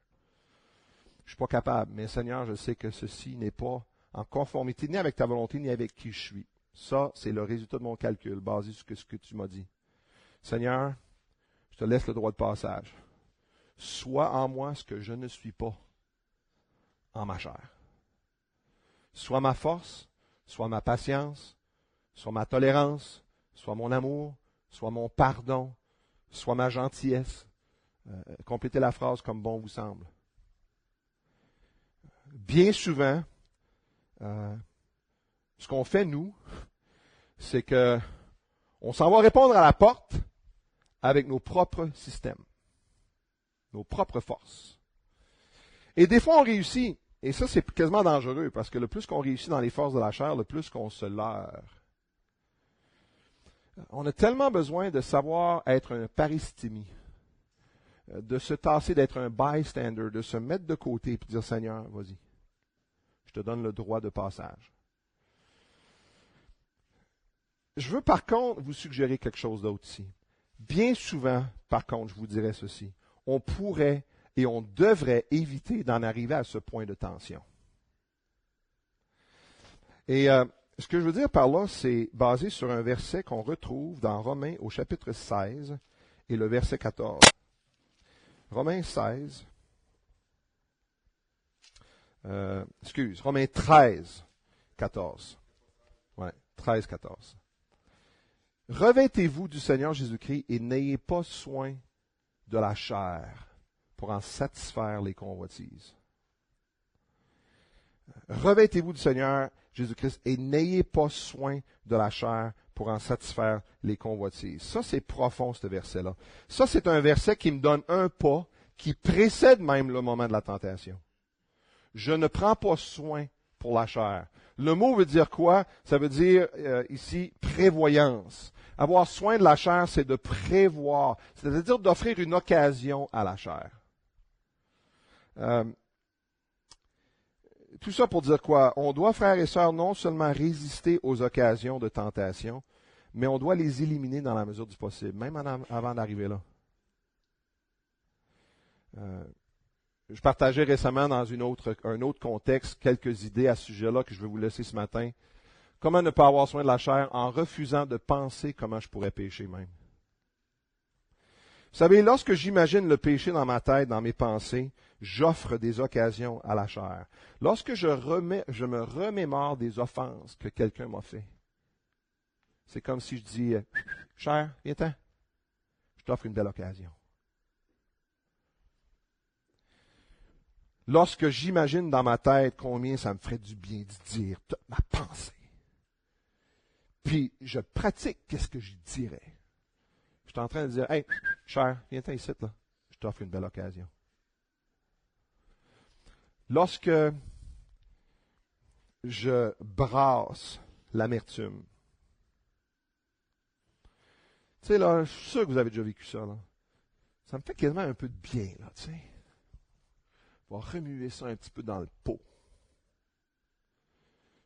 Je ne suis pas capable, mais Seigneur, je sais que ceci n'est pas en conformité ni avec ta volonté, ni avec qui je suis. Ça, c'est le résultat de mon calcul, basé sur ce que tu m'as dit. Seigneur, je te laisse le droit de passage. Sois en moi ce que je ne suis pas en ma chair. Sois ma force, sois ma patience, soit ma tolérance, soit mon amour, soit mon pardon, soit ma gentillesse. Complétez la phrase comme bon vous semble. Bien souvent, ce qu'on fait, nous, c'est que on s'en va répondre à la porte avec nos propres systèmes, nos propres forces. Et des fois, on réussit. Et ça, c'est quasiment dangereux, parce que le plus qu'on réussit dans les forces de la chair, le plus qu'on se leurre. On a tellement besoin de savoir être un paristimi, de se tasser d'être un bystander, de se mettre de côté et de dire, Seigneur, vas-y, je te donne le droit de passage. Je veux par contre vous suggérer quelque chose d'autre ici. Bien souvent, par contre, je vous dirais ceci, on pourrait et on devrait éviter d'en arriver à ce point de tension. Et ce que je veux dire par là, c'est basé sur un verset qu'on retrouve dans Romains au chapitre 16 et le verset 14. Romains 16, Romains 13, 14. Ouais, 13, 14. Revêtez-vous du Seigneur Jésus-Christ et n'ayez pas soin de la chair pour en satisfaire les convoitises. Revêtez-vous du Seigneur Jésus-Christ et n'ayez pas soin de la chair pour en satisfaire les convoitises. Ça, c'est profond, ce verset-là. Ça, c'est un verset qui me donne un pas qui précède même le moment de la tentation. Je ne prends pas soin pour la chair. Le mot veut dire quoi? Ça veut dire ici prévoyance. Avoir soin de la chair, c'est de prévoir, c'est-à-dire d'offrir une occasion à la chair. Tout ça pour dire quoi? On doit, frères et sœurs, non seulement résister aux occasions de tentation, mais on doit les éliminer dans la mesure du possible, même avant d'arriver là. Je partageais récemment dans un autre contexte quelques idées à ce sujet-là que je vais vous laisser ce matin. Comment ne pas avoir soin de la chair en refusant de penser comment je pourrais pécher même. Vous savez, lorsque j'imagine le péché dans ma tête, dans mes pensées, j'offre des occasions à la chair. Lorsque je me remémore des offenses que quelqu'un m'a fait, c'est comme si je dis, chair, viens-t'en, je t'offre une belle occasion. Lorsque j'imagine dans ma tête combien ça me ferait du bien de dire toute ma pensée, puis je pratique qu'est-ce que je dirais. Je suis en train de dire, hey, cher, viens-t'en ici, là. Je t'offre une belle occasion. Lorsque je brasse l'amertume, tu sais, là, je suis sûr que vous avez déjà vécu ça, là. Ça me fait quasiment un peu de bien, là, tu sais. On va remuer ça un petit peu dans le pot.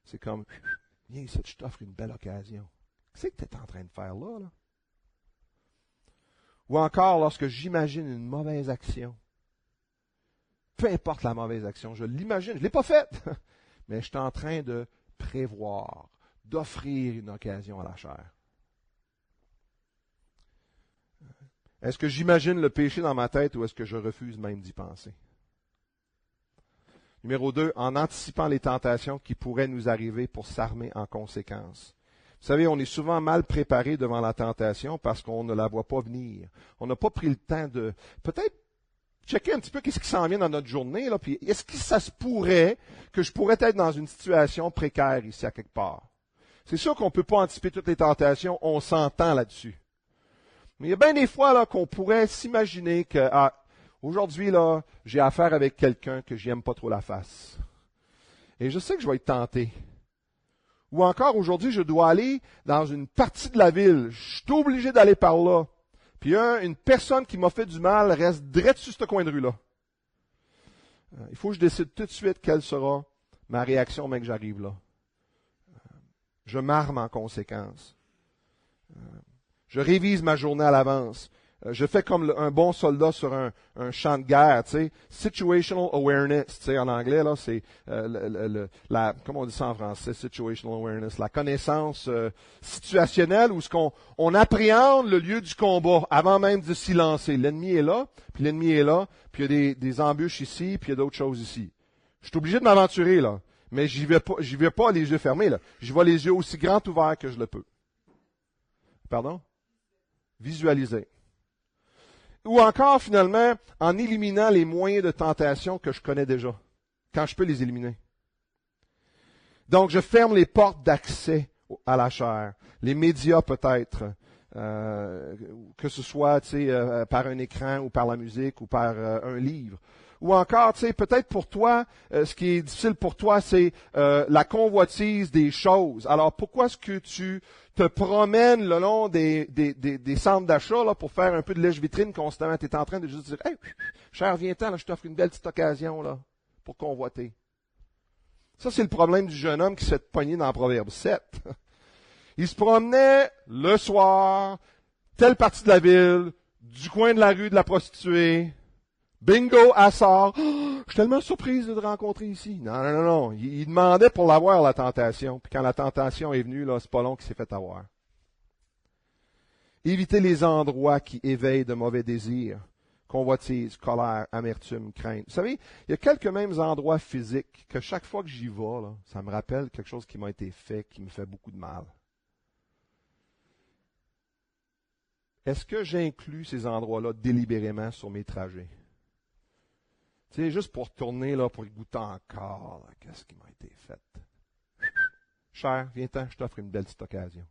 C'est comme, viens ici, je t'offre une belle occasion. Qu'est-ce que tu es en train de faire là, là? Ou encore, lorsque j'imagine une mauvaise action, peu importe la mauvaise action, je l'imagine, je ne l'ai pas faite, mais je suis en train de prévoir, d'offrir une occasion à la chair. Est-ce que j'imagine le péché dans ma tête ou est-ce que je refuse même d'y penser? Numéro 2, en anticipant les tentations qui pourraient nous arriver pour s'armer en conséquence. Vous savez, on est souvent mal préparé devant la tentation parce qu'on ne la voit pas venir. On n'a pas pris le temps de peut-être checker un petit peu qu'est-ce qui s'en vient dans notre journée, là, puis est-ce que ça se pourrait que je pourrais être dans une situation précaire ici à quelque part. C'est sûr qu'on ne peut pas anticiper toutes les tentations, on s'entend là-dessus. Mais il y a bien des fois là, qu'on pourrait s'imaginer que aujourd'hui, là, j'ai affaire avec quelqu'un que j'aime pas trop la face. Et je sais que je vais être tenté. Ou encore, aujourd'hui, je dois aller dans une partie de la ville. Je suis obligé d'aller par là. Puis une personne qui m'a fait du mal reste direct sur ce coin de rue-là. Il faut que je décide tout de suite quelle sera ma réaction même que j'arrive là. Je m'arme en conséquence. Je révise ma journée à l'avance. Je fais comme un bon soldat sur un champ de guerre, tu sais, situational awareness, tu sais, en anglais là, c'est comment on dit ça en français, situational awareness, la connaissance situationnelle où on appréhende le lieu du combat avant même de s'y lancer. L'ennemi est là, puis il y a des embûches ici, puis il y a d'autres choses ici. Je suis obligé de m'aventurer là, mais j'y vais pas les yeux fermés là, j'y vais les yeux aussi grands ouverts que je le peux. Pardon? Visualiser. Ou encore, finalement, en éliminant les moyens de tentation que je connais déjà, quand je peux les éliminer. Donc, je ferme les portes d'accès à la chair, les médias peut-être, que ce soit par un écran ou par la musique ou par un livre. Ou encore, peut-être pour toi, ce qui est difficile pour toi, c'est la convoitise des choses. Alors, pourquoi est-ce que tu te promènes le long des centres d'achat là, pour faire un peu de lèche-vitrine constamment? Tu es en train de juste dire, « Hey, cher, viens-t'en, là, je t'offre une belle petite occasion là, pour convoiter. » Ça, c'est le problème du jeune homme qui s'est pogné dans Proverbe 7. Il se promenait le soir, telle partie de la ville, du coin de la rue de la prostituée. Bingo, elle sort. Oh, je suis tellement surprise de te rencontrer ici. Non. Il demandait pour l'avoir, la tentation. Puis quand la tentation est venue, là, c'est pas long qu'il s'est fait avoir. Évitez les endroits qui éveillent de mauvais désirs. Convoitise, colère, amertume, crainte. Vous savez, il y a quelques mêmes endroits physiques que chaque fois que j'y vais, là, ça me rappelle quelque chose qui m'a été fait, qui me fait beaucoup de mal. Est-ce que j'inclus ces endroits-là délibérément sur mes trajets? Tu sais, juste pour tourner, là, pour y goûter encore, là, qu'est-ce qui m'a été fait? Cher, viens-t'en, je t'offre une belle petite occasion.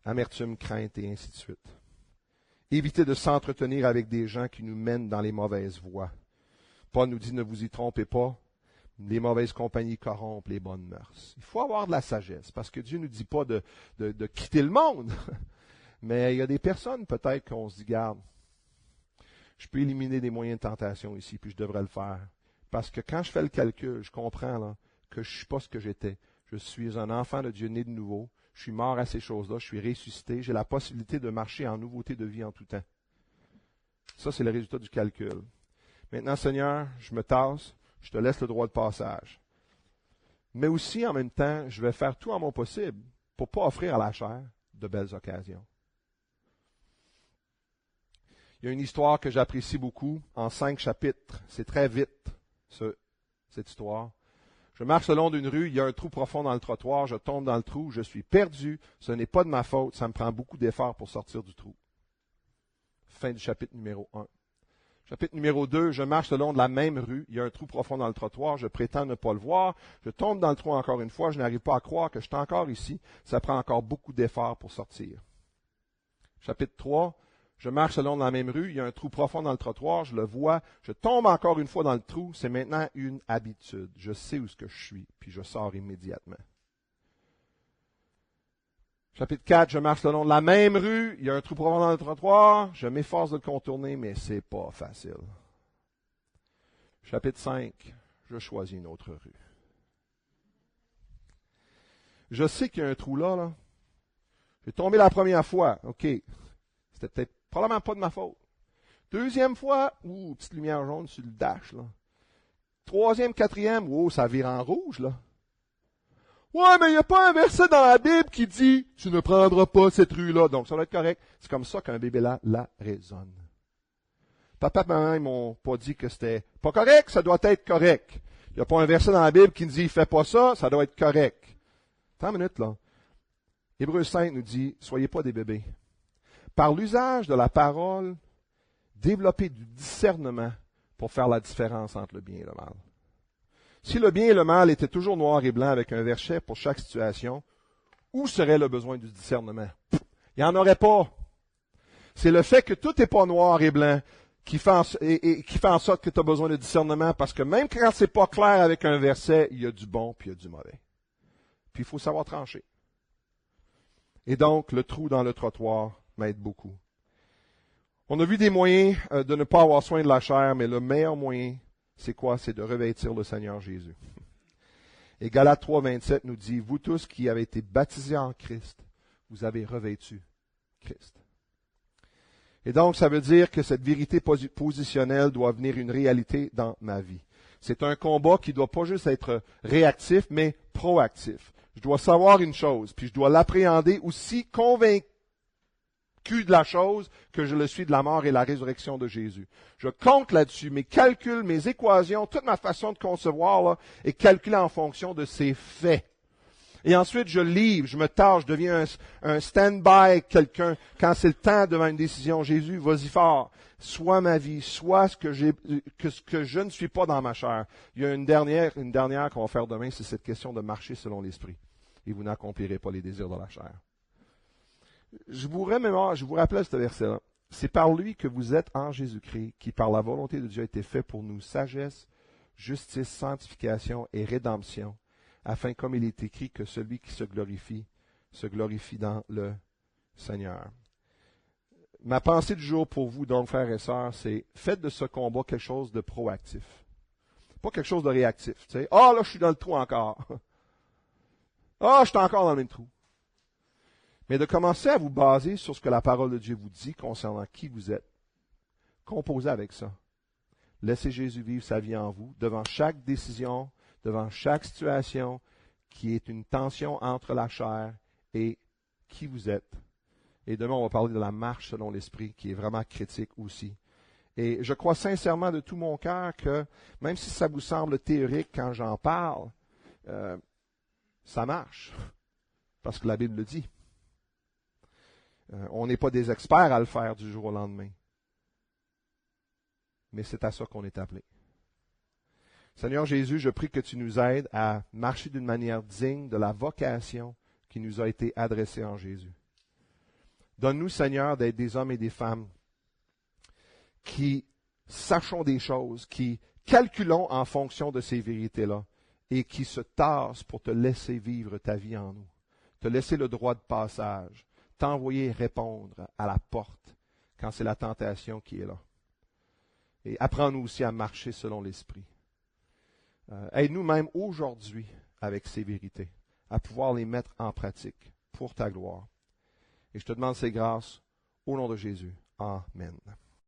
Amertume, crainte et ainsi de suite. Évitez de s'entretenir avec des gens qui nous mènent dans les mauvaises voies. Paul nous dit, ne vous y trompez pas, les mauvaises compagnies corrompent les bonnes mœurs. Il faut avoir de la sagesse, parce que Dieu ne nous dit pas de quitter le monde. Mais il y a des personnes, peut-être, qu'on se dit, garde, je peux éliminer des moyens de tentation ici, puis je devrais le faire. Parce que quand je fais le calcul, je comprends là, que je ne suis pas ce que j'étais. Je suis un enfant de Dieu né de nouveau. Je suis mort à ces choses-là. Je suis ressuscité. J'ai la possibilité de marcher en nouveauté de vie en tout temps. Ça, c'est le résultat du calcul. Maintenant, Seigneur, je me tasse. Je te laisse le droit de passage. Mais aussi, en même temps, je vais faire tout en mon possible pour ne pas offrir à la chair de belles occasions. Il y a une histoire que j'apprécie beaucoup en 5 chapitres. C'est très vite, cette histoire. Je marche le long d'une rue, il y a un trou profond dans le trottoir, je tombe dans le trou, je suis perdu, ce n'est pas de ma faute, ça me prend beaucoup d'efforts pour sortir du trou. Fin du chapitre numéro 1. Chapitre numéro 2, je marche le long de la même rue, il y a un trou profond dans le trottoir, je prétends ne pas le voir, je tombe dans le trou encore une fois, je n'arrive pas à croire que je suis encore ici, ça prend encore beaucoup d'efforts pour sortir. Chapitre 3, je marche le long de la même rue, il y a un trou profond dans le trottoir, je le vois, je tombe encore une fois dans le trou, c'est maintenant une habitude. Je sais où ce que je suis, puis je sors immédiatement. Chapitre 4, je marche le long de la même rue, il y a un trou profond dans le trottoir, je m'efforce de le contourner, mais c'est pas facile. Chapitre 5, je choisis une autre rue. Je sais qu'il y a un trou là. J'ai tombé la première fois, ok, c'était peut-être probablement pas de ma faute. Deuxième fois, petite lumière jaune sur le dash, là. Troisième, quatrième, ça vire en rouge, là. Ouais, mais il n'y a pas un verset dans la Bible qui dit « Tu ne prendras pas cette rue-là ». Donc, ça doit être correct. C'est comme ça qu'un bébé là la raisonne. Papa et maman, ils m'ont pas dit que c'était pas correct, ça doit être correct. Il n'y a pas un verset dans la Bible qui nous dit, fais pas ça, ça doit être correct. Attends une minute, là. Hébreux 5 nous dit, soyez pas des bébés. Par l'usage de la parole, développez du discernement pour faire la différence entre le bien et le mal. Si le bien et le mal étaient toujours noir et blanc avec un verset pour chaque situation, où serait le besoin du discernement? Il n'y en aurait pas. C'est le fait que tout n'est pas noir et blanc qui fait en sorte que tu as besoin de discernement, parce que même quand c'est pas clair avec un verset, il y a du bon puis il y a du mauvais. Puis il faut savoir trancher. Et donc, le trou dans le trottoir m'aide beaucoup. On a vu des moyens de ne pas avoir soin de la chair, mais le meilleur moyen, c'est quoi? C'est de revêtir le Seigneur Jésus. Et Galates 3, 27 nous dit, vous tous qui avez été baptisés en Christ, vous avez revêtu Christ. Et donc, ça veut dire que cette vérité positionnelle doit venir une réalité dans ma vie. C'est un combat qui ne doit pas juste être réactif, mais proactif. Je dois savoir une chose, puis je dois l'appréhender aussi convaincu de la chose que je le suis de la mort et la résurrection de Jésus. Je compte là-dessus, mes calculs, mes équations, toute ma façon de concevoir là, est calculée en fonction de ces faits. Et ensuite, je livre, je me tâche, je deviens un stand-by quelqu'un quand c'est le temps devant une décision. Jésus, vas-y fort. Soit ma vie, soit ce que je ne suis pas dans ma chair. Il y a une dernière qu'on va faire demain, c'est cette question de marcher selon l'Esprit. Et vous n'accomplirez pas les désirs de la chair. Je vous rappelle ce verset-là. C'est par lui que vous êtes en Jésus-Christ, qui par la volonté de Dieu a été fait pour nous sagesse, justice, sanctification et rédemption, afin, comme il est écrit, que celui qui se glorifie dans le Seigneur. Ma pensée du jour pour vous, donc, frères et sœurs, c'est faites de ce combat quelque chose de proactif. Pas quelque chose de réactif. Tu sais, là, je suis dans le trou encore. Je suis encore dans le même trou. Mais de commencer à vous baser sur ce que la parole de Dieu vous dit concernant qui vous êtes. Composez avec ça. Laissez Jésus vivre sa vie en vous, devant chaque décision, devant chaque situation qui est une tension entre la chair et qui vous êtes. Et demain, on va parler de la marche selon l'Esprit, qui est vraiment critique aussi. Et je crois sincèrement de tout mon cœur que, même si ça vous semble théorique quand j'en parle, ça marche, parce que la Bible le dit. On n'est pas des experts à le faire du jour au lendemain. Mais c'est à ça qu'on est appelé. Seigneur Jésus, je prie que tu nous aides à marcher d'une manière digne de la vocation qui nous a été adressée en Jésus. Donne-nous, Seigneur, d'être des hommes et des femmes qui sachons des choses, qui calculons en fonction de ces vérités-là et qui se tassent pour te laisser vivre ta vie en nous, te laisser le droit de passage, t'envoyer répondre à la porte quand c'est la tentation qui est là. Et apprends-nous aussi à marcher selon l'Esprit. Aide-nous même aujourd'hui avec ces vérités, à pouvoir les mettre en pratique pour ta gloire. Et je te demande ces grâces au nom de Jésus. Amen.